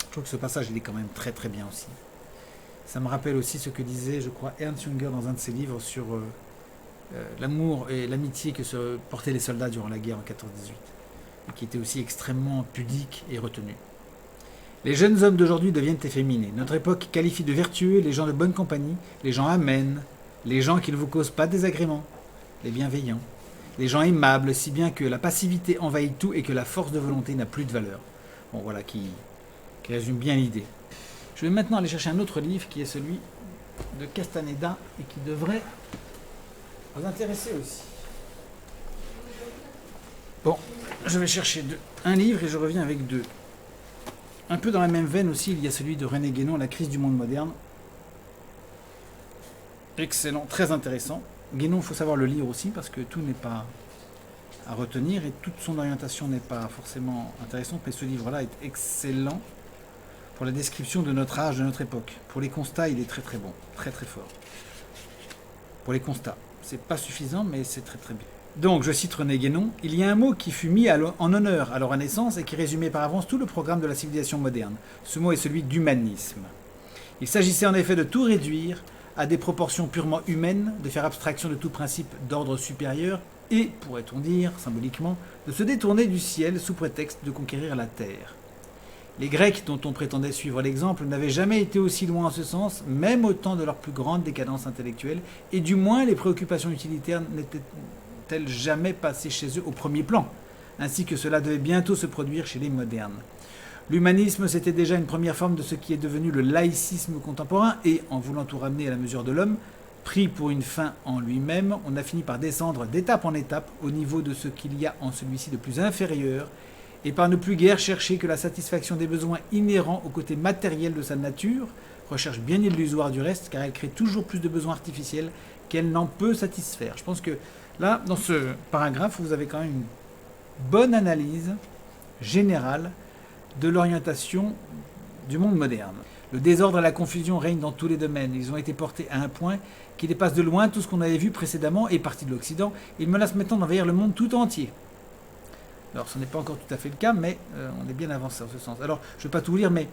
Je trouve que ce passage, il est quand même très très bien aussi. Ça me rappelle aussi ce que disait, je crois, Ernst Jünger dans un de ses livres sur l'amour et l'amitié que se portaient les soldats durant la guerre en 14-18, et qui était aussi extrêmement pudique et retenu. Les jeunes hommes d'aujourd'hui deviennent efféminés. Notre époque qualifie de vertueux les gens de bonne compagnie, les gens amènes, les gens qui ne vous causent pas de désagréments, les bienveillants, les gens aimables, si bien que la passivité envahit tout et que la force de volonté n'a plus de valeur. Bon, voilà qui résume bien l'idée. Je vais maintenant aller chercher un autre livre qui est celui de Castaneda et qui devrait vous intéresser aussi. Bon, je vais chercher un livre et je reviens avec deux. Un peu dans la même veine aussi, il y a celui de René Guénon, La crise du monde moderne. Excellent, très intéressant. Guénon, il faut savoir le lire aussi parce que tout n'est pas à retenir et toute son orientation n'est pas forcément intéressante, mais ce livre-là est excellent pour la description de notre âge, de notre époque. Pour les constats, il est très très bon, très très fort. Pour les constats, c'est pas suffisant, mais c'est très très bien. Donc, je cite René Guénon, il y a un mot qui fut mis en honneur à leur naissance et qui résumait par avance tout le programme de la civilisation moderne. Ce mot est celui d'humanisme. Il s'agissait en effet de tout réduire à des proportions purement humaines, de faire abstraction de tout principe d'ordre supérieur et, pourrait-on dire, symboliquement, de se détourner du ciel sous prétexte de conquérir la terre. Les Grecs, dont on prétendait suivre l'exemple, n'avaient jamais été aussi loin en ce sens, même au temps de leur plus grande décadence intellectuelle, et du moins les préoccupations utilitaires n'étaient-elles jamais passées chez eux au premier plan, ainsi que cela devait bientôt se produire chez les modernes. L'humanisme, c'était déjà une première forme de ce qui est devenu le laïcisme contemporain, et, en voulant tout ramener à la mesure de l'homme, pris pour une fin en lui-même, on a fini par descendre d'étape en étape au niveau de ce qu'il y a en celui-ci de plus inférieur, et par ne plus guère chercher que la satisfaction des besoins inhérents au côté matériel de sa nature, recherche bien illusoire du reste, car elle crée toujours plus de besoins artificiels qu'elle n'en peut satisfaire. Je pense que là, dans ce paragraphe, vous avez quand même une bonne analyse générale de l'orientation du monde moderne. Le désordre et la confusion règnent dans tous les domaines. Ils ont été portés à un point qui dépasse de loin tout ce qu'on avait vu précédemment et parti de l'Occident. Ils menacent maintenant d'envahir le monde tout entier. Alors, ce n'est pas encore tout à fait le cas, mais on est bien avancé en ce sens. Alors, je ne vais pas tout lire, mais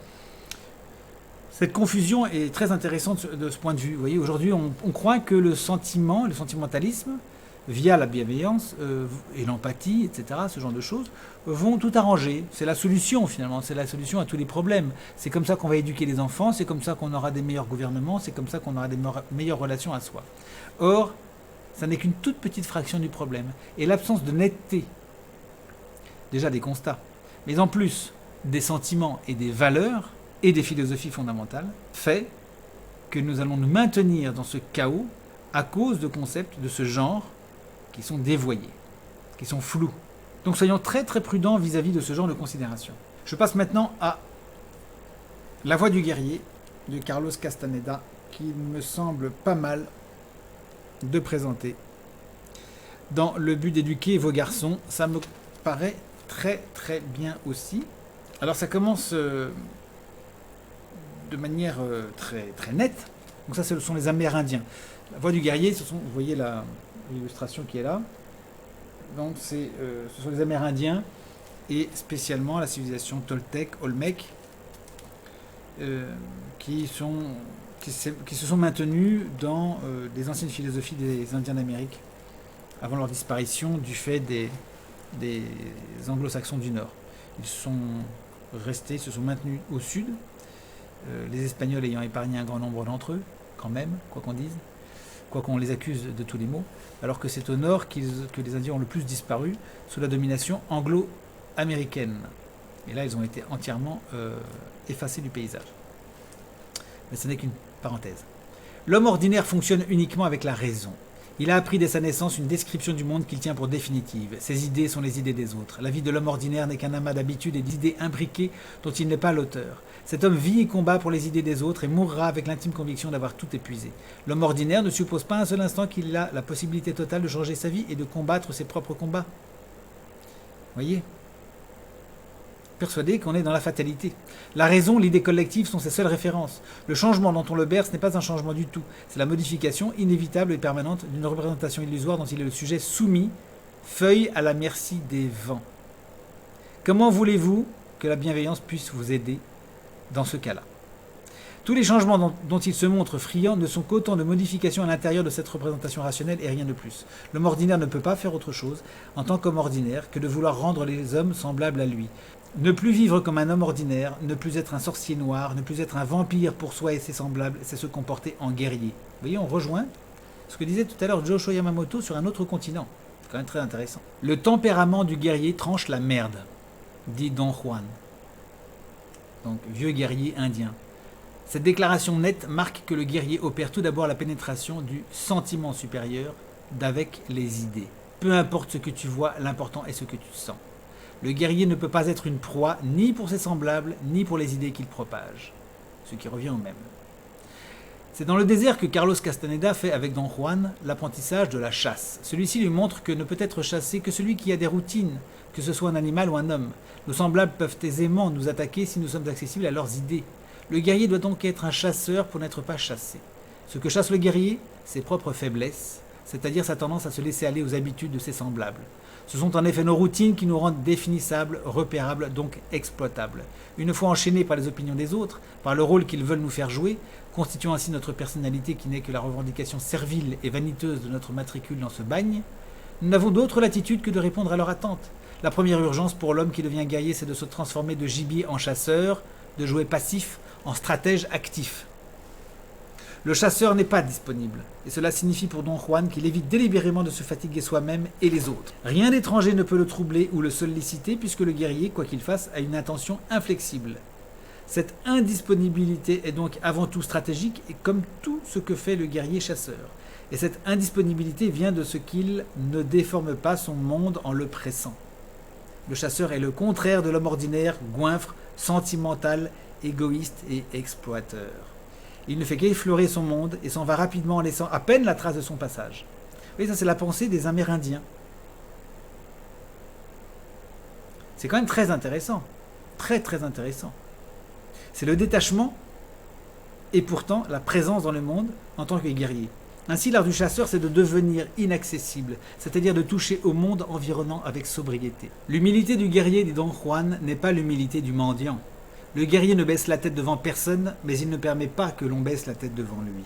cette confusion est très intéressante de ce point de vue. Vous voyez, aujourd'hui, on croit que le sentiment, le sentimentalisme, via la bienveillance et l'empathie, etc., ce genre de choses, vont tout arranger. C'est la solution, finalement. C'est la solution à tous les problèmes. C'est comme ça qu'on va éduquer les enfants, c'est comme ça qu'on aura des meilleurs gouvernements, c'est comme ça qu'on aura des meilleures relations à soi. Or, ça n'est qu'une toute petite fraction du problème. Et l'absence de netteté, déjà des constats, mais en plus des sentiments et des valeurs et des philosophies fondamentales, fait que nous allons nous maintenir dans ce chaos à cause de concepts de ce genre qui sont dévoyés, qui sont flous. Donc soyons très très prudents vis-à-vis de ce genre de considération. Je passe maintenant à La Voix du guerrier de Carlos Castaneda, qui me semble pas mal de présenter. Dans le but d'éduquer vos garçons, ça me paraît très très bien aussi. Alors ça commence de manière très très nette. Donc ça, ce sont les Amérindiens. La Voix du guerrier, vous voyez l'illustration qui est là. Donc ce sont les Amérindiens et spécialement la civilisation Toltec, Olmec, qui se sont maintenus dans les anciennes philosophies des Indiens d'Amérique avant leur disparition du fait des anglo-saxons du Nord. Ils sont restés, se sont maintenus au sud, les Espagnols ayant épargné un grand nombre d'entre eux, quand même, quoi qu'on dise, quoi qu'on les accuse de tous les maux, alors que c'est au nord que les Indiens ont le plus disparu sous la domination anglo-américaine. Et là, ils ont été entièrement effacés du paysage. Mais ce n'est qu'une parenthèse. L'homme ordinaire fonctionne uniquement avec la raison. Il a appris dès sa naissance une description du monde qu'il tient pour définitive. Ses idées sont les idées des autres. La vie de l'homme ordinaire n'est qu'un amas d'habitudes et d'idées imbriquées dont il n'est pas l'auteur. Cet homme vit et combat pour les idées des autres et mourra avec l'intime conviction d'avoir tout épuisé. L'homme ordinaire ne suppose pas un seul instant qu'il a la possibilité totale de changer sa vie et de combattre ses propres combats. Voyez ? Persuadé qu'on est dans la fatalité. La raison, l'idée collective sont ses seules références. Le changement dont on le berce n'est pas un changement du tout. C'est la modification inévitable et permanente d'une représentation illusoire dont il est le sujet soumis, feuille à la merci des vents. Comment voulez-vous que la bienveillance puisse vous aider dans ce cas-là ? Tous les changements dont il se montre friand ne sont qu'autant de modifications à l'intérieur de cette représentation rationnelle et rien de plus. L'homme ordinaire ne peut pas faire autre chose, en tant qu'homme ordinaire, que de vouloir rendre les hommes semblables à lui. Ne plus vivre comme un homme ordinaire, ne plus être un sorcier noir, ne plus être un vampire pour soi et ses semblables, c'est se comporter en guerrier. Vous voyez, on rejoint ce que disait tout à l'heure Joshua Yamamoto sur un autre continent. C'est quand même très intéressant. Le tempérament du guerrier tranche la merde, dit Don Juan. Donc, vieux guerrier indien. Cette déclaration nette marque que le guerrier opère tout d'abord la pénétration du sentiment supérieur d'avec les idées. Peu importe ce que tu vois, l'important est ce que tu sens. Le guerrier ne peut pas être une proie ni pour ses semblables, ni pour les idées qu'il propage. Ce qui revient au même. C'est dans le désert que Carlos Castaneda fait avec Don Juan l'apprentissage de la chasse. Celui-ci lui montre que ne peut être chassé que celui qui a des routines, que ce soit un animal ou un homme. Nos semblables peuvent aisément nous attaquer si nous sommes accessibles à leurs idées. Le guerrier doit donc être un chasseur pour n'être pas chassé. Ce que chasse le guerrier, ses propres faiblesses, c'est-à-dire sa tendance à se laisser aller aux habitudes de ses semblables. Ce sont en effet nos routines qui nous rendent définissables, repérables, donc exploitables. Une fois enchaînés par les opinions des autres, par le rôle qu'ils veulent nous faire jouer, constituant ainsi notre personnalité qui n'est que la revendication servile et vaniteuse de notre matricule dans ce bagne, nous n'avons d'autre latitude que de répondre à leur attente. La première urgence pour l'homme qui devient guerrier, c'est de se transformer de gibier en chasseur, de jouer passif en stratège actif. Le chasseur n'est pas disponible, et cela signifie pour Don Juan qu'il évite délibérément de se fatiguer soi-même et les autres. Rien d'étranger ne peut le troubler ou le solliciter, puisque le guerrier, quoi qu'il fasse, a une intention inflexible. Cette indisponibilité est donc avant tout stratégique, et comme tout ce que fait le guerrier chasseur. Et cette indisponibilité vient de ce qu'il ne déforme pas son monde en le pressant. Le chasseur est le contraire de l'homme ordinaire, goinfre, sentimental, égoïste et exploiteur. Il ne fait qu'effleurer son monde et s'en va rapidement en laissant à peine la trace de son passage. Vous voyez, ça c'est la pensée des Amérindiens. C'est quand même très intéressant. Très très intéressant. C'est le détachement et pourtant la présence dans le monde en tant que guerrier. Ainsi, l'art du chasseur, c'est de devenir inaccessible, c'est-à-dire de toucher au monde environnant avec sobriété. L'humilité du guerrier, dit Don Juan, n'est pas l'humilité du mendiant. Le guerrier ne baisse la tête devant personne, mais il ne permet pas que l'on baisse la tête devant lui.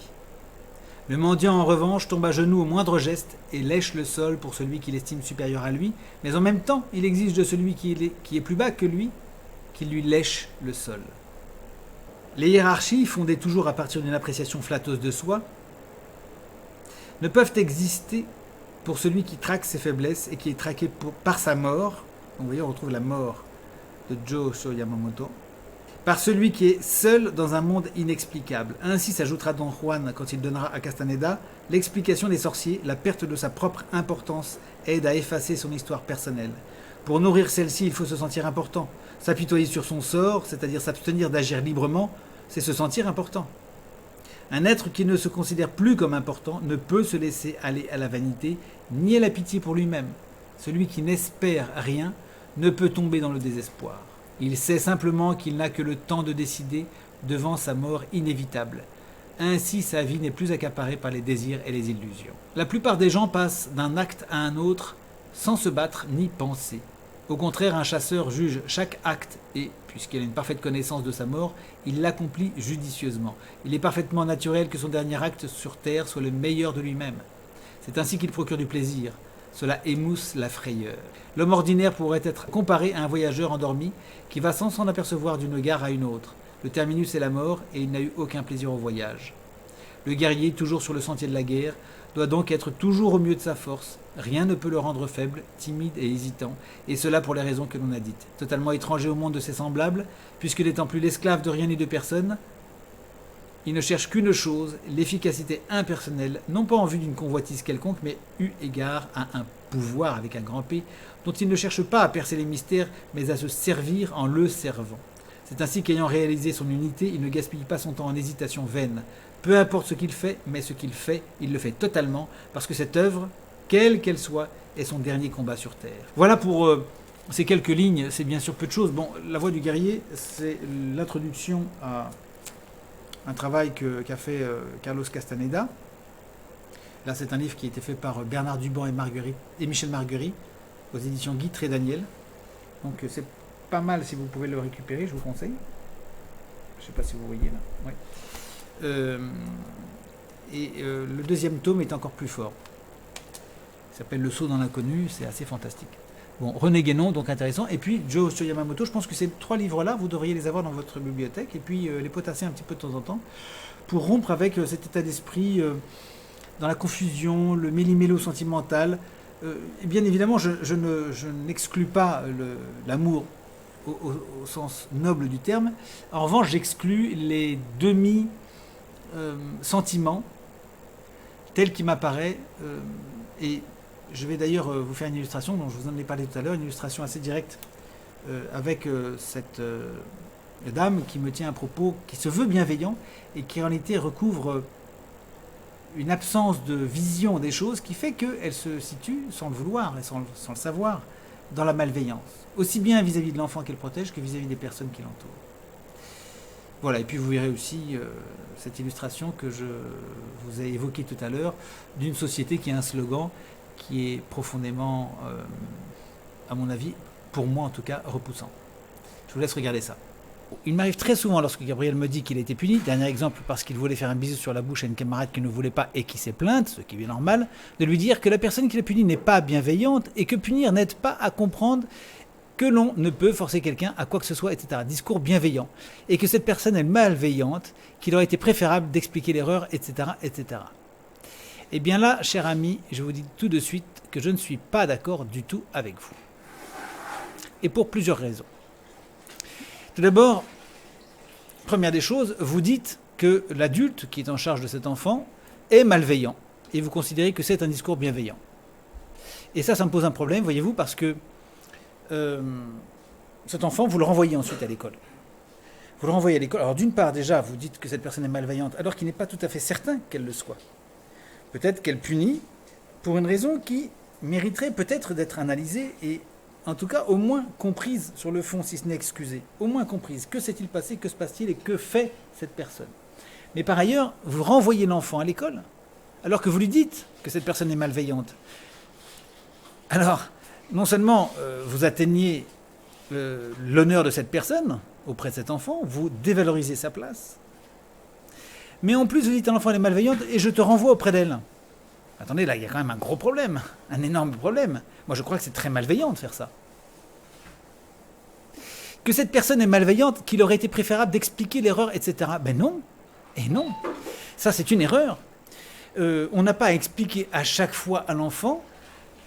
Le mendiant, en revanche, tombe à genoux au moindre geste et lèche le sol pour celui qu'il estime supérieur à lui, mais en même temps, il exige de celui qui est plus bas que lui qu'il lui lèche le sol. Les hiérarchies, fondées toujours à partir d'une appréciation flatteuse de soi, ne peuvent exister pour celui qui traque ses faiblesses et qui est traqué par sa mort. Donc, vous voyez, on retrouve la mort de Josho Yamamoto. Par celui qui est seul dans un monde inexplicable. Ainsi s'ajoutera Don Juan quand il donnera à Castaneda l'explication des sorciers, la perte de sa propre importance aide à effacer son histoire personnelle. Pour nourrir celle-ci, il faut se sentir important. S'apitoyer sur son sort, c'est-à-dire s'abstenir d'agir librement, c'est se sentir important. Un être qui ne se considère plus comme important ne peut se laisser aller à la vanité ni à la pitié pour lui-même. Celui qui n'espère rien ne peut tomber dans le désespoir. Il sait simplement qu'il n'a que le temps de décider devant sa mort inévitable. Ainsi, sa vie n'est plus accaparée par les désirs et les illusions. La plupart des gens passent d'un acte à un autre sans se battre ni penser. Au contraire, un chasseur juge chaque acte et, puisqu'il a une parfaite connaissance de sa mort, il l'accomplit judicieusement. Il est parfaitement naturel que son dernier acte sur terre soit le meilleur de lui-même. C'est ainsi qu'il procure du plaisir. Cela émousse la frayeur. L'homme ordinaire pourrait être comparé à un voyageur endormi qui va sans s'en apercevoir d'une gare à une autre. Le terminus est la mort et il n'a eu aucun plaisir au voyage. Le guerrier, toujours sur le sentier de la guerre, doit donc être toujours au mieux de sa force. Rien ne peut le rendre faible, timide et hésitant, et cela pour les raisons que l'on a dites. Totalement étranger au monde de ses semblables, puisque n'étant plus l'esclave de rien ni de personne, il ne cherche qu'une chose, l'efficacité impersonnelle, non pas en vue d'une convoitise quelconque, mais eu égard à un pouvoir avec un grand P, dont il ne cherche pas à percer les mystères, mais à se servir en le servant. C'est ainsi qu'ayant réalisé son unité, il ne gaspille pas son temps en hésitation vaine. Peu importe ce qu'il fait, mais ce qu'il fait, il le fait totalement, parce que cette œuvre, quelle qu'elle soit, est son dernier combat sur Terre. Voilà pour ces quelques lignes, c'est bien sûr peu de choses. Bon, La Voix du guerrier, c'est l'introduction à un travail qu'a fait Carlos Castaneda. Là, c'est un livre qui a été fait par Bernard Duban et Michel Marguerite, aux éditions Guy Trédaniel. Donc c'est pas mal si vous pouvez le récupérer, je vous conseille. Je ne sais pas si vous voyez là. Ouais. Le deuxième tome est encore plus fort. Il s'appelle Le saut dans l'inconnu, c'est assez fantastique. Bon, René Guénon, donc intéressant. Et puis Josho Yamamoto, je pense que ces 3 livres-là, vous devriez les avoir dans votre bibliothèque et puis les potasser un petit peu de temps en temps pour rompre avec cet état d'esprit dans la confusion, le méli-mélo sentimental. Et bien évidemment, je n'exclus pas l'amour au sens noble du terme. En revanche, j'exclus les demi-sentiments tels qu'ils m'apparaissent. Et je vais d'ailleurs vous faire une illustration dont je vous en ai parlé tout à l'heure, une illustration assez directe avec cette dame qui me tient un propos qui se veut bienveillant et qui en réalité recouvre une absence de vision des choses qui fait qu'elle se situe, sans le vouloir et sans le savoir, dans la malveillance, aussi bien vis-à-vis de l'enfant qu'elle protège que vis-à-vis des personnes qui l'entourent. Voilà, et puis vous verrez aussi cette illustration que je vous ai évoquée tout à l'heure, d'une société qui a un slogan qui est profondément, à mon avis, pour moi en tout cas, repoussant. Je vous laisse regarder ça. Il m'arrive très souvent, lorsque Gabriel me dit qu'il a été puni, dernier exemple parce qu'il voulait faire un bisou sur la bouche à une camarade qui ne voulait pas et qui s'est plainte, ce qui est bien normal, de lui dire que la personne qui l'a puni n'est pas bienveillante et que punir n'aide pas à comprendre que l'on ne peut forcer quelqu'un à quoi que ce soit, etc. Discours bienveillant. Et que cette personne est malveillante, qu'il aurait été préférable d'expliquer l'erreur, etc., etc. Eh bien là, cher ami, je vous dis tout de suite que je ne suis pas d'accord du tout avec vous. Et pour plusieurs raisons. Tout d'abord, première des choses, vous dites que l'adulte qui est en charge de cet enfant est malveillant. Et vous considérez que c'est un discours bienveillant. Et ça me pose un problème, voyez-vous, parce que cet enfant, vous le renvoyez ensuite à l'école. vous le renvoyez à l'école. Alors d'une part, déjà, vous dites que cette personne est malveillante, alors qu'il n'est pas tout à fait certain qu'elle le soit. Peut-être qu'elle punit pour une raison qui mériterait peut-être d'être analysée et en tout cas au moins comprise sur le fond, si ce n'est excusée. Au moins comprise. Que s'est-il passé, que se passe-t-il et que fait cette personne? Mais par ailleurs, vous renvoyez l'enfant à l'école alors que vous lui dites que cette personne est malveillante. Alors, non seulement vous atteignez l'honneur de cette personne auprès de cet enfant, vous dévalorisez sa place, mais en plus vous dites à l'enfant elle est malveillante et je te renvoie auprès d'elle. Attendez, là il y a quand même un gros problème, un énorme problème. Moi je crois que c'est très malveillant de faire ça. Que cette personne est malveillante, qu'il aurait été préférable d'expliquer l'erreur, etc. Ben non, et non, ça c'est une erreur. On n'a pas à expliquer à chaque fois à l'enfant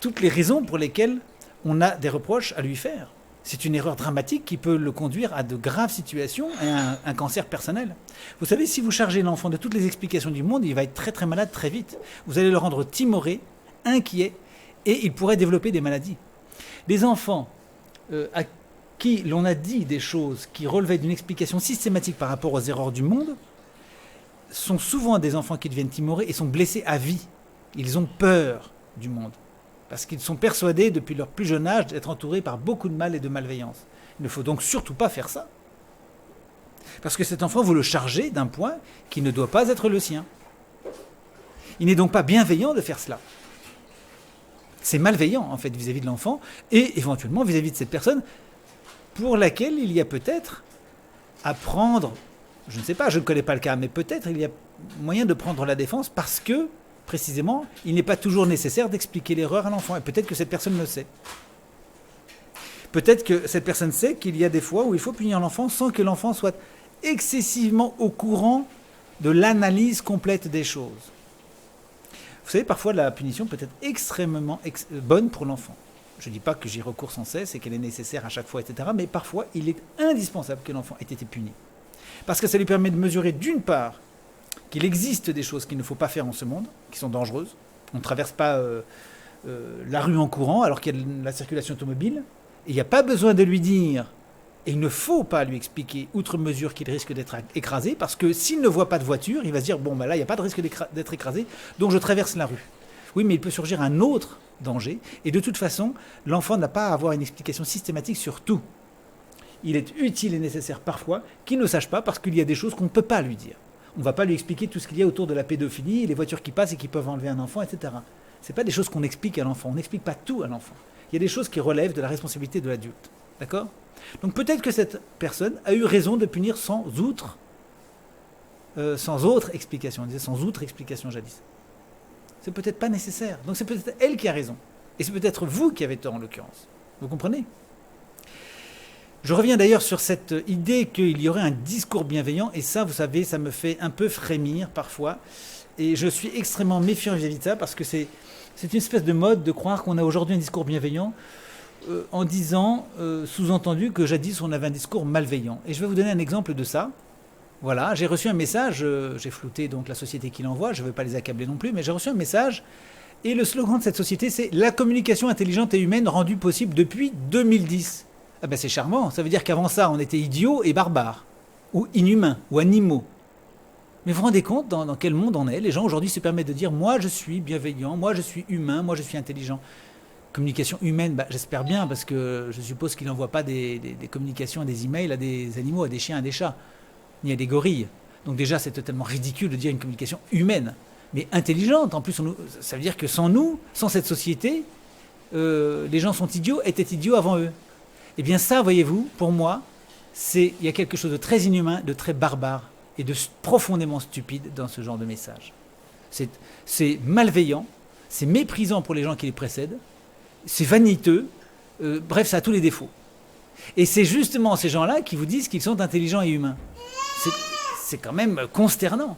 toutes les raisons pour lesquelles on a des reproches à lui faire. C'est une erreur dramatique qui peut le conduire à de graves situations et à un cancer personnel. Vous savez, si vous chargez l'enfant de toutes les explications du monde, il va être très très malade très vite. Vous allez le rendre timoré, inquiet, et il pourrait développer des maladies. Les enfants à qui l'on a dit des choses qui relevaient d'une explication systématique par rapport aux erreurs du monde sont souvent des enfants qui deviennent timorés et sont blessés à vie. Ils ont peur du monde. Parce qu'ils sont persuadés, depuis leur plus jeune âge, d'être entourés par beaucoup de mal et de malveillance. Il ne faut donc surtout pas faire ça. Parce que cet enfant, vous le chargez d'un point qui ne doit pas être le sien. Il n'est donc pas bienveillant de faire cela. C'est malveillant, en fait, vis-à-vis de l'enfant, et éventuellement vis-à-vis de cette personne pour laquelle il y a peut-être à prendre, je ne sais pas, je ne connais pas le cas, mais peut-être il y a moyen de prendre la défense parce que précisément, il n'est pas toujours nécessaire d'expliquer l'erreur à l'enfant. Et peut-être que cette personne le sait. Peut-être que cette personne sait qu'il y a des fois où il faut punir l'enfant sans que l'enfant soit excessivement au courant de l'analyse complète des choses. Vous savez, parfois la punition peut être extrêmement bonne pour l'enfant. Je ne dis pas que j'y recours sans cesse et qu'elle est nécessaire à chaque fois, etc. Mais parfois, il est indispensable que l'enfant ait été puni. Parce que ça lui permet de mesurer d'une part qu'il existe des choses qu'il ne faut pas faire en ce monde, qui sont dangereuses. On ne traverse pas la rue en courant alors qu'il y a la circulation automobile. Et il n'y a pas besoin de lui dire, et il ne faut pas lui expliquer, outre mesure qu'il risque d'être écrasé, parce que s'il ne voit pas de voiture, il va se dire, bon, ben là, il n'y a pas de risque d'être écrasé, donc je traverse la rue. Oui, mais il peut surgir un autre danger, et de toute façon, l'enfant n'a pas à avoir une explication systématique sur tout. Il est utile et nécessaire parfois qu'il ne sache pas, parce qu'il y a des choses qu'on ne peut pas lui dire. On ne va pas lui expliquer tout ce qu'il y a autour de la pédophilie, les voitures qui passent et qui peuvent enlever un enfant, etc. Ce n'est pas des choses qu'on explique à l'enfant. On n'explique pas tout à l'enfant. Il y a des choses qui relèvent de la responsabilité de l'adulte. D'accord ? Donc peut-être que cette personne a eu raison de punir sans autre explication. On disait sans outre explication jadis. C'est peut-être pas nécessaire. Donc c'est peut-être elle qui a raison. Et c'est peut-être vous qui avez tort en l'occurrence. Vous comprenez ? Je reviens d'ailleurs sur cette idée qu'il y aurait un discours bienveillant, et ça, vous savez, ça me fait un peu frémir parfois, et je suis extrêmement méfiant vis-à-vis de ça, parce que c'est une espèce de mode de croire qu'on a aujourd'hui un discours bienveillant, en disant, sous-entendu, que jadis on avait un discours malveillant. Et je vais vous donner un exemple de ça. Voilà, j'ai reçu un message, j'ai flouté donc la société qui l'envoie, je ne vais pas les accabler non plus, mais j'ai reçu un message, et le slogan de cette société, c'est « La communication intelligente et humaine rendue possible depuis 2010 ». Ah ben c'est charmant, ça veut dire qu'avant ça, on était idiots et barbares, ou inhumains, ou animaux. Mais vous vous rendez compte dans quel monde on est? Les gens aujourd'hui se permettent de dire « moi je suis bienveillant, moi je suis humain, moi je suis intelligent ». Communication humaine, bah, j'espère bien, parce que je suppose qu'il n'envoie pas des communications, des emails à des animaux, à des chiens, à des chats, ni à des gorilles. Donc déjà, c'est totalement ridicule de dire une communication humaine, mais intelligente. En plus, ça veut dire que sans nous, sans cette société, les gens sont idiots, étaient idiots avant eux. Eh bien ça, voyez-vous, pour moi, il y a quelque chose de très inhumain, de très barbare et de profondément stupide dans ce genre de message. C'est malveillant, c'est méprisant pour les gens qui les précèdent, c'est vaniteux, bref, ça a tous les défauts. Et c'est justement ces gens-là qui vous disent qu'ils sont intelligents et humains. C'est quand même consternant.